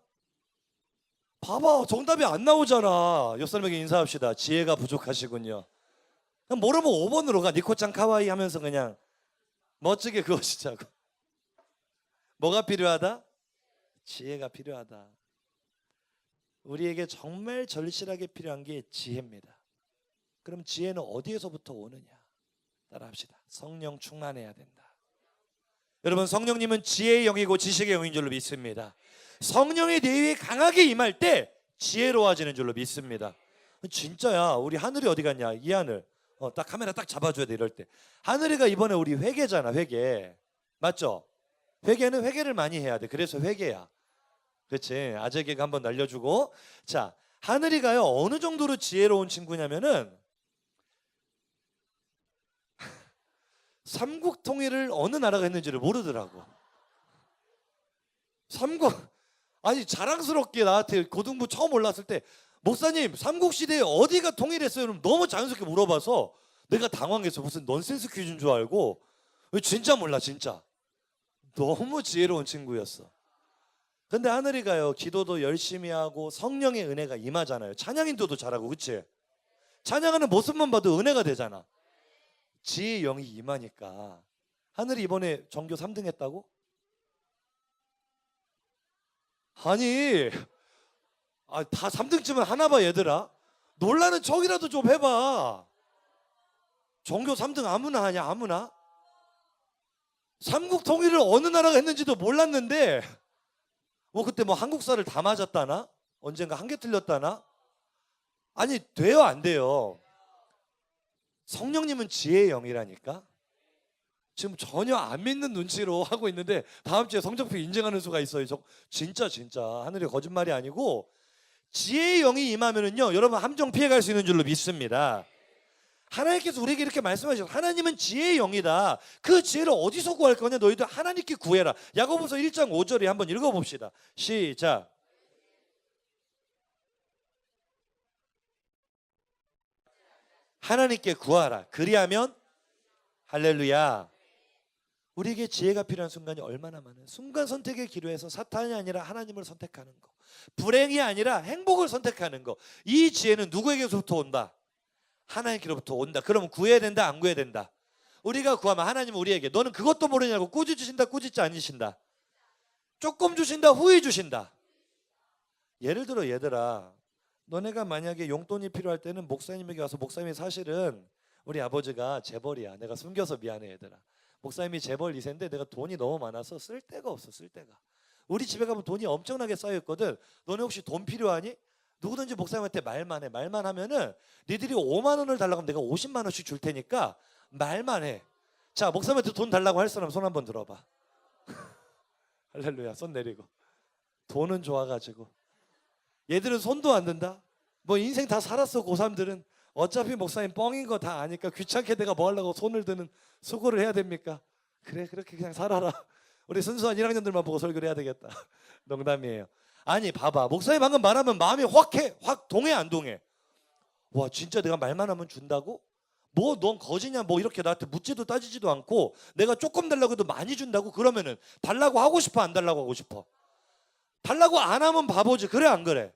봐봐, 정답이 안 나오잖아. 옆 사람에게 인사합시다. 지혜가 부족하시군요. 그냥 모르면 5번으로 가. 니코짱 카와이 하면서 그냥 멋지게 그어시자고. 뭐가 필요하다? 지혜가 필요하다. 우리에게 정말 절실하게 필요한 게 지혜입니다. 그럼 지혜는 어디에서부터 오느냐? 따라합시다. 성령 충만해야 된다. 여러분, 성령님은 지혜의 영이고 지식의 영인 줄로 믿습니다. 성령의 내위에 강하게 임할 때 지혜로워지는 줄로 믿습니다. 진짜야. 우리 하늘이 어디 갔냐? 이 하늘. 딱 카메라 딱 잡아줘야 돼. 이럴 때. 하늘이가 이번에 우리 회개잖아. 회개. 맞죠? 회개는 회개를 많이 해야 돼. 그래서 회개야. 그렇지. 아재개가 한번 날려주고. 자, 하늘이가요 어느 정도로 지혜로운 친구냐면은 삼국 통일을 어느 나라가 했는지를 모르더라고. 삼국, 아니 자랑스럽게 나한테 고등부 처음 올랐을 때 목사님 삼국시대에 어디가 통일했어요? 그럼 너무 자연스럽게 물어봐서 내가 당황해서 무슨 넌센스 퀴즈인 줄 알고. 진짜 몰라. 진짜 너무 지혜로운 친구였어. 근데 하늘이가요 기도도 열심히 하고 성령의 은혜가 임하잖아요. 찬양 인도도 잘하고. 그치? 찬양하는 모습만 봐도 은혜가 되잖아. 지혜의 영이 임하니까. 하늘이 이번에 전교 3등 했다고? 아니 다 3등쯤은 하나 봐 얘들아. 놀라는 척이라도 좀 해봐. 전교 3등 아무나 하냐? 아무나? 삼국 통일을 어느 나라가 했는지도 몰랐는데 뭐 그때 뭐 한국사를 다 맞았다나? 언젠가 한 개 틀렸다나? 아니 돼요 안 돼요? 성령님은 지혜의 영이라니까. 지금 전혀 안 믿는 눈치로 하고 있는데 다음 주에 성적표 인증하는 수가 있어요. 진짜 하늘이 거짓말이 아니고 지혜의 영이 임하면은요 여러분 함정 피해갈 수 있는 줄로 믿습니다. 하나님께서 우리에게 이렇게 말씀하셨어요. 하나님은 지혜의 영이다. 그 지혜를 어디서 구할 거냐? 너희들 하나님께 구해라. 야고보서 1장 5절에 한번 읽어봅시다. 시작. 하나님께 구하라. 그리하면 할렐루야. 우리에게 지혜가 필요한 순간이 얼마나 많아요. 순간 선택의 기로에서 사탄이 아니라 하나님을 선택하는 거, 불행이 아니라 행복을 선택하는 거. 이 지혜는 누구에게서부터 온다? 하나님께로부터 온다. 그러면 구해야 된다? 안 구해야 된다? 우리가 구하면 하나님은 우리에게 너는 그것도 모르냐고 꾸짖 주신다? 꾸짖지 않으신다? 조금 주신다? 후히 주신다? 예를 들어 얘들아, 너네가 만약에 용돈이 필요할 때는 목사님에게 와서 목사님이 사실은 우리 아버지가 재벌이야. 내가 숨겨서 미안해 얘들아. 목사님이 재벌 2세인데 내가 돈이 너무 많아서 쓸 데가 없어. 쓸 데가. 우리 집에 가면 돈이 엄청나게 쌓여있거든. 너네 혹시 돈 필요하니? 누구든지 목사님한테 말만 해. 말만 하면은 니들이 5만 원을 달라고 하면 내가 50만 원씩 줄 테니까 말만 해. 자, 목사님한테 돈 달라고 할 사람 손 한번 들어봐. 할렐루야. 손 내리고. 돈은 좋아가지고. 얘들은 손도 안 든다. 뭐 인생 다 살았어. 고3들은 어차피 목사님 뻥인 거 다 아니까 귀찮게 내가 뭐 하려고 손을 드는 수고를 해야 됩니까? 그래, 그렇게 그냥 살아라. 우리 순수한 1학년들만 보고 설교를 해야 되겠다. 농담이에요. 아니 봐봐, 목사님 방금 말하면 마음이 확 동해 안 동해? 와, 진짜 내가 말만 하면 준다고? 뭐 넌 거지냐? 뭐 이렇게 나한테 묻지도 따지지도 않고 내가 조금 달라고 해도 많이 준다고? 그러면은 달라고 하고 싶어, 안 달라고 하고 싶어? 달라고 안 하면 바보지. 그래 안 그래?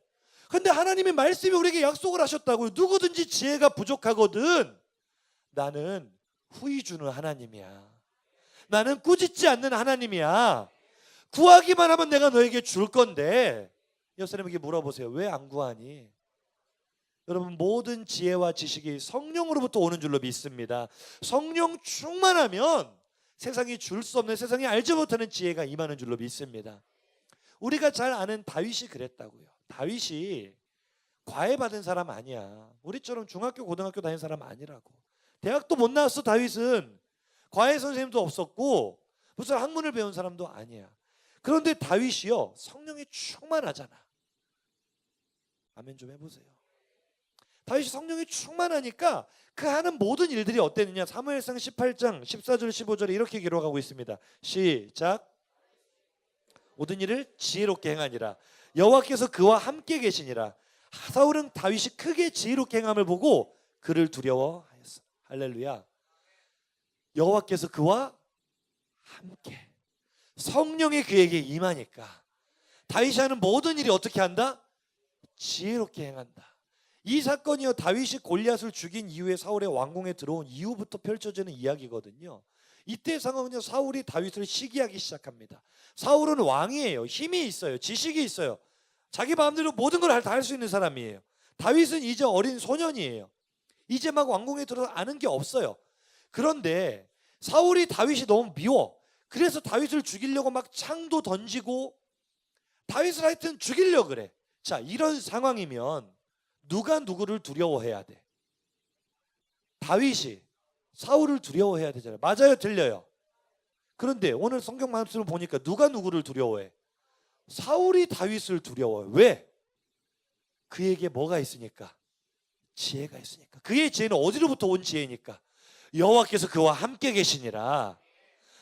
근데 하나님이 말씀이 우리에게 약속을 하셨다고요. 누구든지 지혜가 부족하거든 나는 후히 주는 하나님이야. 나는 꾸짖지 않는 하나님이야. 구하기만 하면 내가 너에게 줄 건데. 옆 사람에게 물어보세요. 왜 안 구하니? 여러분, 모든 지혜와 지식이 성령으로부터 오는 줄로 믿습니다. 성령 충만하면 세상이 줄 수 없는, 세상이 알지 못하는 지혜가 임하는 줄로 믿습니다. 우리가 잘 아는 다윗이 그랬다고요. 다윗이 과외받은 사람 아니야. 우리처럼 중학교 고등학교 다닌 사람 아니라고. 대학도 못 나왔어. 다윗은 과외 선생님도 없었고 무슨 학문을 배운 사람도 아니야. 그런데 다윗이요 성령이 충만하잖아. 아멘 좀 해보세요. 다윗이 성령이 충만하니까 그 하는 모든 일들이 어땠느냐. 사무엘상 18장 14절 15절에 이렇게 기록하고 있습니다. 시작. 모든 일을 지혜롭게 행하니라. 여호와께서 그와 함께 계시니라. 사울은 다윗이 크게 지혜롭게 행함을 보고 그를 두려워하였어. 할렐루야. 여호와께서 그와 함께, 성령이 그에게 임하니까 다윗이 하는 모든 일이 어떻게 한다? 지혜롭게 행한다. 이 사건이요, 다윗이 골리앗을 죽인 이후에 사울의 왕궁에 들어온 이후부터 펼쳐지는 이야기거든요. 이때 상황은요, 사울이 다윗을 시기하기 시작합니다. 사울은 왕이에요. 힘이 있어요. 지식이 있어요. 자기 마음대로 모든 걸 다 할 수 있는 사람이에요. 다윗은 이제 어린 소년이에요. 이제 막 왕궁에 들어서 아는 게 없어요. 그런데 사울이 다윗이 너무 미워. 그래서 다윗을 죽이려고 막 창도 던지고 다윗을 하여튼 죽이려고 그래. 자, 이런 상황이면 누가 누구를 두려워해야 돼? 다윗이 사울을 두려워해야 되잖아요. 맞아요, 들려요? 그런데 오늘 성경 말씀을 보니까 누가 누구를 두려워해? 사울이 다윗을 두려워해. 왜? 그에게 뭐가 있으니까? 지혜가 있으니까. 그의 지혜는 어디로부터 온 지혜니까? 여호와께서 그와 함께 계시니라.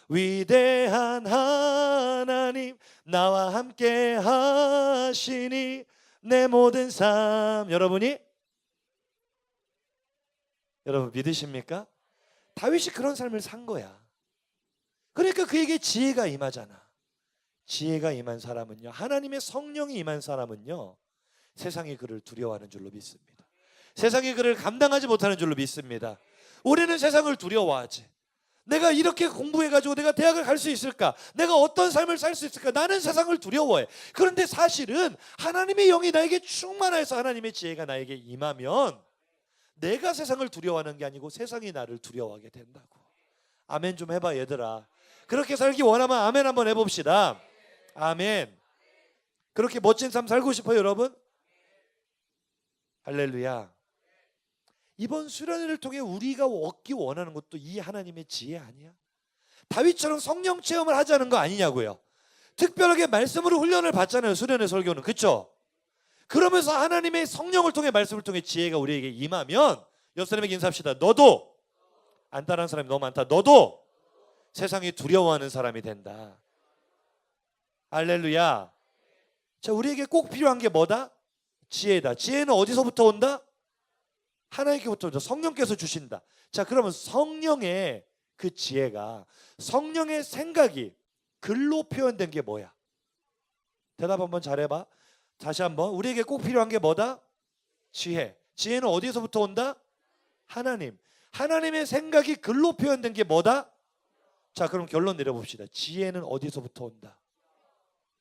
위대한 하나님 나와 함께 하시니 내 모든 삶. 여러분 믿으십니까? 다윗이 그런 삶을 산 거야. 그러니까 그에게 지혜가 임하잖아. 지혜가 임한 사람은요, 하나님의 성령이 임한 사람은요, 세상이 그를 두려워하는 줄로 믿습니다. 세상이 그를 감당하지 못하는 줄로 믿습니다. 우리는 세상을 두려워하지. 내가 이렇게 공부해가지고 내가 대학을 갈 수 있을까? 내가 어떤 삶을 살 수 있을까? 나는 세상을 두려워해. 그런데 사실은 하나님의 영이 나에게 충만해서 하나님의 지혜가 나에게 임하면 내가 세상을 두려워하는 게 아니고 세상이 나를 두려워하게 된다고. 아멘 좀 해봐 얘들아. 그렇게 살기 원하면 아멘 한번 해봅시다. 아멘. 그렇게 멋진 삶 살고 싶어요 여러분? 할렐루야. 이번 수련회를 통해 우리가 얻기 원하는 것도 이 하나님의 지혜 아니야? 다윗처럼 성령 체험을 하자는 거 아니냐고요. 특별하게 말씀으로 훈련을 받잖아요, 수련회 설교는. 그렇죠? 그러면서 하나님의 성령을 통해, 말씀을 통해 지혜가 우리에게 임하면, 옆 사람에게 인사합시다. 너도, 안 따라하는 사람이 너무 많다, 너도 세상이 두려워하는 사람이 된다. 할렐루야. 자, 우리에게 꼭 필요한 게 뭐다? 지혜다. 지혜는 어디서부터 온다? 하나님께부터 온다. 성령께서 주신다. 자, 그러면 성령의 그 지혜가, 성령의 생각이 글로 표현된 게 뭐야? 대답 한번 잘해봐. 다시 한번. 우리에게 꼭 필요한 게 뭐다? 지혜. 지혜는 어디서부터 온다? 하나님. 하나님의 생각이 글로 표현된 게 뭐다? 자, 그럼 결론 내려봅시다. 지혜는 어디서부터 온다?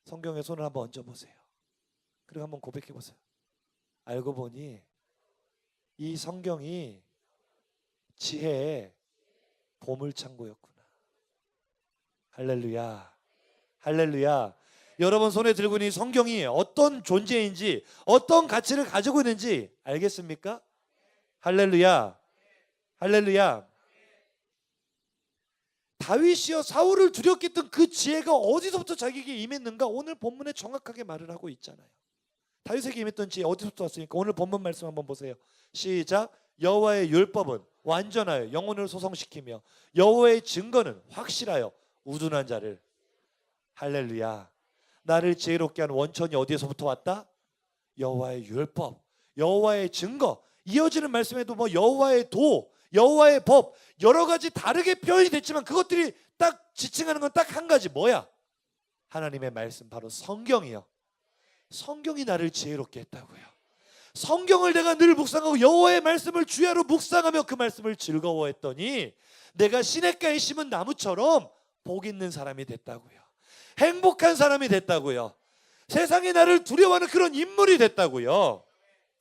성경에 손을 한번 얹어보세요. 그리고 한번 고백해보세요. 알고 보니 이 성경이 지혜의 보물창고였구나. 할렐루야. 할렐루야. 여러분 손에 들고 있는 이 성경이 어떤 존재인지, 어떤 가치를 가지고 있는지 알겠습니까? 할렐루야. 할렐루야. 다윗이요, 사울을 두렵게 했던 그 지혜가 어디서부터 자기에게 임했는가? 오늘 본문에 정확하게 말을 하고 있잖아요. 다윗에게 임했던 지혜 어디서부터 왔으니까 오늘 본문 말씀 한번 보세요. 시작. 여호와의 율법은 완전하여 영혼을 소성시키며 여호와의 증거는 확실하여 우둔한 자를. 할렐루야. 나를 지혜롭게 하는 원천이 어디에서부터 왔다? 여호와의 율법, 여호와의 증거. 이어지는 말씀에도 뭐 여호와의 도, 여호와의 법, 여러 가지 다르게 표현이 됐지만 그것들이 딱 지칭하는 건 딱 한 가지. 뭐야? 하나님의 말씀, 바로 성경이요. 성경이 나를 지혜롭게 했다고요. 성경을 내가 늘 묵상하고 여호와의 말씀을 주야로 묵상하며 그 말씀을 즐거워했더니 내가 시냇가에 심은 나무처럼 복 있는 사람이 됐다고요. 행복한 사람이 됐다고요. 세상이 나를 두려워하는 그런 인물이 됐다고요.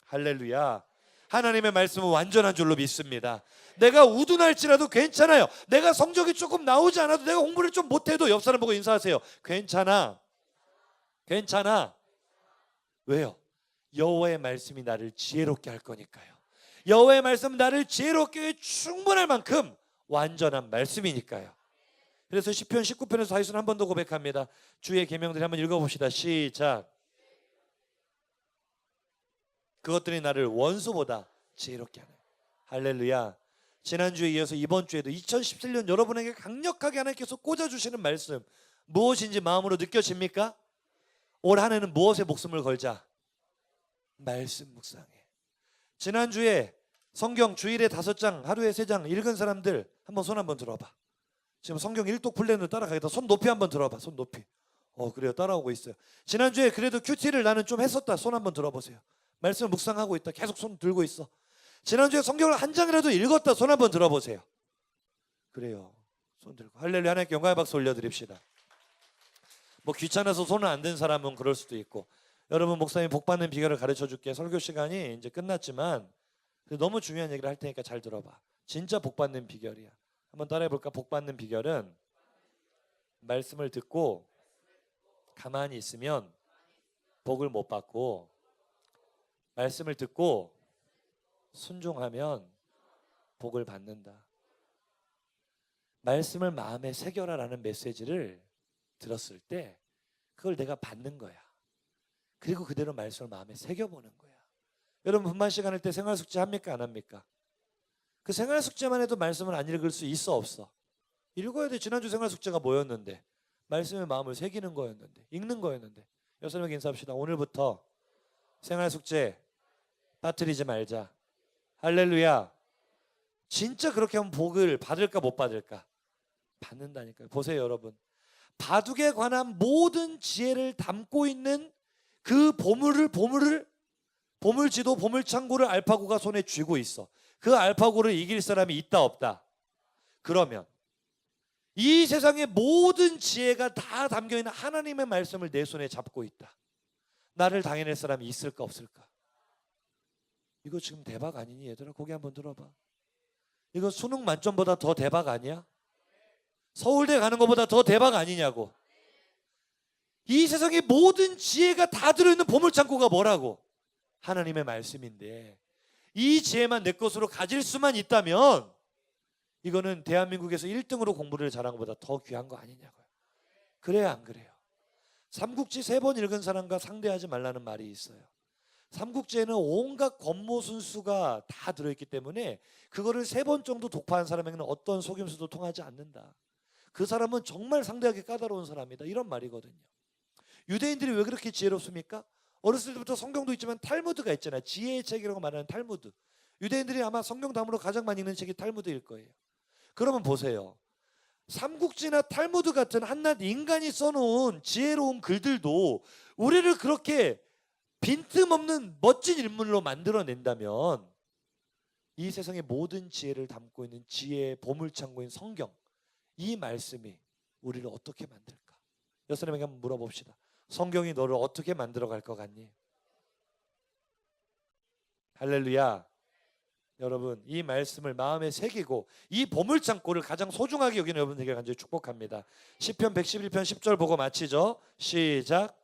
할렐루야. 하나님의 말씀은 완전한 줄로 믿습니다. 내가 우둔할지라도 괜찮아요. 내가 성적이 조금 나오지 않아도, 내가 공부를 좀 못해도 옆 사람 보고 인사하세요. 괜찮아. 괜찮아. 왜요? 여호와의 말씀이 나를 지혜롭게 할 거니까요. 여호와의 말씀은 나를 지혜롭게 해 충분할 만큼 완전한 말씀이니까요. 그래서 시편 19편에서 다윗은 한 번 더 고백합니다. 주의 계명들을 한번 읽어봅시다. 시작. 그것들이 나를 원수보다 지혜롭게 하는. 할렐루야. 지난주에 이어서 이번 주에도 2017년 여러분에게 강력하게 하나님께서 꽂아주시는 말씀 무엇인지 마음으로 느껴집니까? 올 한 해는 무엇에 목숨을 걸자? 말씀 묵상해. 지난주에 성경 주일에 5장 하루에 3장 읽은 사람들 한번 손 한번 들어봐. 지금 성경 일독 플랜으로 따라가겠다. 손 높이 한번 들어봐. 손 높이. 그래요. 따라오고 있어요. 지난주에 그래도 큐티를 나는 좀 했었다. 손 한번 들어보세요. 말씀을 묵상하고 있다. 계속 손 들고 있어. 지난주에 성경을 한 장이라도 읽었다. 손 한번 들어보세요. 그래요. 손 들고. 할렐루야. 하나님께 영광의 박수 올려드립시다. 뭐 귀찮아서 손을 안 든 사람은 그럴 수도 있고, 여러분 목사님 복 받는 비결을 가르쳐 줄게. 설교 시간이 이제 끝났지만 너무 중요한 얘기를 할 테니까 잘 들어봐. 진짜 복 받는 비결이야. 한번 따라해 볼까? 복 받는 비결은 말씀을 듣고 가만히 있으면 복을 못 받고, 말씀을 듣고 순종하면 복을 받는다. 말씀을 마음에 새겨라라는 메시지를 들었을 때 그걸 내가 받는 거야. 그리고 그대로 말씀을 마음에 새겨보는 거야. 여러분 분만 시간일 때 생활숙제 합니까? 안 합니까? 그 생활숙제만 해도 말씀을 안 읽을 수 있어 없어? 읽어야 돼. 지난주 생활숙제가 뭐였는데? 말씀의 마음을 새기는 거였는데, 읽는 거였는데. 여러분에게 인사합시다. 오늘부터 생활숙제 빠뜨리지 말자. 할렐루야. 진짜 그렇게 하면 복을 받을까 못 받을까? 받는다니까요. 보세요 여러분. 바둑에 관한 모든 지혜를 담고 있는 그 보물지도 보물창고를 알파고가 손에 쥐고 있어. 그 알파고를 이길 사람이 있다 없다? 그러면 이 세상의 모든 지혜가 다 담겨있는 하나님의 말씀을 내 손에 잡고 있다. 나를 당해낼 사람이 있을까 없을까? 이거 지금 대박 아니니 얘들아? 고개 한번 들어봐. 이거 수능 만점보다 더 대박 아니야? 서울대 가는 것보다 더 대박 아니냐고. 이 세상의 모든 지혜가 다 들어있는 보물창고가 뭐라고? 하나님의 말씀인데, 이 지혜만 내 것으로 가질 수만 있다면 이거는 대한민국에서 1등으로 공부를 잘한 것보다 더 귀한 거 아니냐고요. 그래요 안 그래요? 삼국지 3번 읽은 사람과 상대하지 말라는 말이 있어요. 삼국지에는 온갖 권모순수가 다 들어있기 때문에 그거를 3번 정도 독파한 사람에게는 어떤 속임수도 통하지 않는다. 그 사람은 정말 상대하기 까다로운 사람이다. 이런 말이거든요. 유대인들이 왜 그렇게 지혜롭습니까? 어렸을 때부터 성경도 있지만 탈무드가 있잖아요. 지혜의 책이라고 말하는 탈무드. 유대인들이 아마 성경 다음으로 가장 많이 읽는 책이 탈무드일 거예요. 그러면 보세요. 삼국지나 탈무드 같은 한낱 인간이 써놓은 지혜로운 글들도 우리를 그렇게 빈틈없는 멋진 인물로 만들어낸다면 이 세상의 모든 지혜를 담고 있는 지혜의 보물창고인 성경, 이 말씀이 우리를 어떻게 만들까? 여러분에게 한번 물어봅시다. 성경이 너를 어떻게 만들어갈 것 같니? 할렐루야. 여러분 이 말씀을 마음에 새기고 이 보물창고를 가장 소중하게 여기는 여러분들에게 간절히 축복합니다. 시편 111편 10절 보고 마치죠. 시작.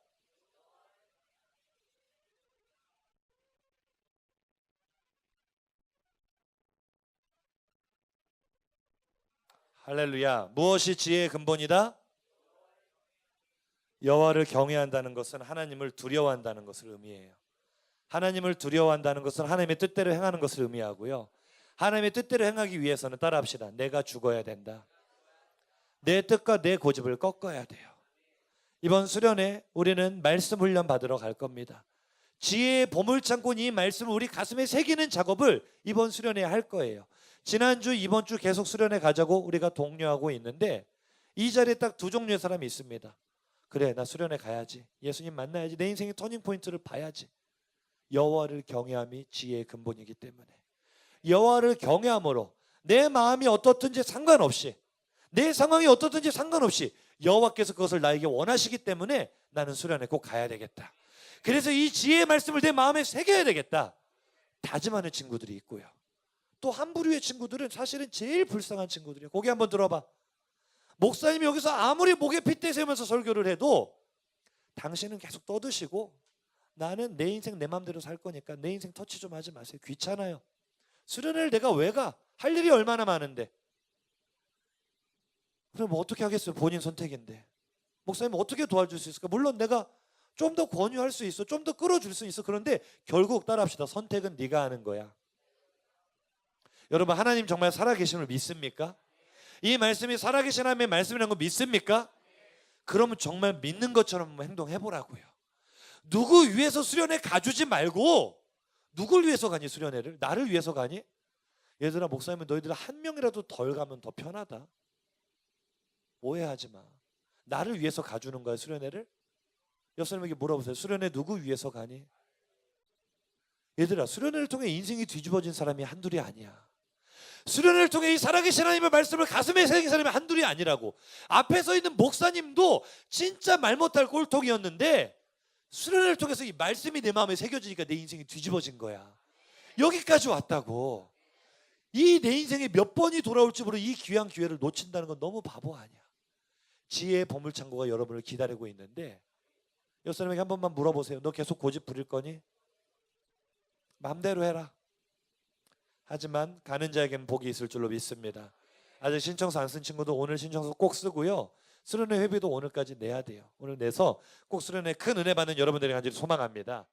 할렐루야. 무엇이 지혜의 근본이다? 여호와를 경외한다는 것은 하나님을 두려워한다는 것을 의미해요. 하나님을 두려워한다는 것은 하나님의 뜻대로 행하는 것을 의미하고요. 하나님의 뜻대로 행하기 위해서는 따라합시다. 내가 죽어야 된다. 내 뜻과 내 고집을 꺾어야 돼요. 이번 수련회 우리는 말씀 훈련 받으러 갈 겁니다. 지혜의 보물창고인 이 말씀을 우리 가슴에 새기는 작업을 이번 수련회에 할 거예요. 지난주 이번 주 계속 수련회 가자고 우리가 독려하고 있는데 이 자리에 딱 2종류의 사람이 있습니다. 그래 나 수련회 가야지. 예수님 만나야지. 내 인생의 터닝포인트를 봐야지. 여호와를 경외함이 지혜의 근본이기 때문에 여호와를 경외함으로 내 마음이 어떻든지 상관없이 내 상황이 어떻든지 상관없이 여호와께서 그것을 나에게 원하시기 때문에 나는 수련회 꼭 가야 되겠다. 그래서 이 지혜의 말씀을 내 마음에 새겨야 되겠다. 다짐하는 친구들이 있고요. 또 한 부류의 친구들은 사실은 제일 불쌍한 친구들이에요. 고개 한번 들어봐. 목사님이 여기서 아무리 목에 핏대 세우면서 설교를 해도 당신은 계속 떠드시고 나는 내 인생 내 맘대로 살 거니까 내 인생 터치 좀 하지 마세요. 귀찮아요. 수련회를 내가 왜 가? 할 일이 얼마나 많은데. 그럼 뭐 어떻게 하겠어요? 본인 선택인데. 목사님 어떻게 도와줄 수 있을까? 물론 내가 좀 더 권유할 수 있어. 좀 더 끌어줄 수 있어. 그런데 결국 따라합시다. 선택은 네가 하는 거야. 여러분 하나님 정말 살아계심을 믿습니까? 이 말씀이 살아계신 하나님의 말씀이라는 거 믿습니까? 그러면 정말 믿는 것처럼 행동해보라고요. 누구 위해서 수련회 가주지 말고 누굴 위해서 가니 수련회를? 나를 위해서 가니? 얘들아 목사님은 너희들 한 명이라도 덜 가면 더 편하다. 오해하지 마. 나를 위해서 가주는 거야 수련회를? 옆 사람에게 물어보세요. 수련회 누구 위해서 가니? 얘들아 수련회를 통해 인생이 뒤집어진 사람이 한둘이 아니야. 수련회를 통해 이 살아계신 하나님의 말씀을 가슴에 새긴 사람이 한둘이 아니라고. 앞에 서 있는 목사님도 진짜 말 못할 꼴통이었는데 수련회를 통해서 이 말씀이 내 마음에 새겨지니까 내 인생이 뒤집어진 거야. 여기까지 왔다고. 이 내 인생에 몇 번이 돌아올지 모르는 이 귀한 기회를 놓친다는 건 너무 바보 아니야. 지혜의 보물창고가 여러분을 기다리고 있는데 옆 사람에게 한 번만 물어보세요. 너 계속 고집 부릴 거니? 마음대로 해라. 하지만 가는 자에게는 복이 있을 줄로 믿습니다. 아직 신청서 안 쓴 친구도 오늘 신청서 꼭 쓰고요. 수련회 회비도 오늘까지 내야 돼요. 오늘 내서 꼭 수련회 큰 은혜 받는 여러분들이 간절히 소망합니다.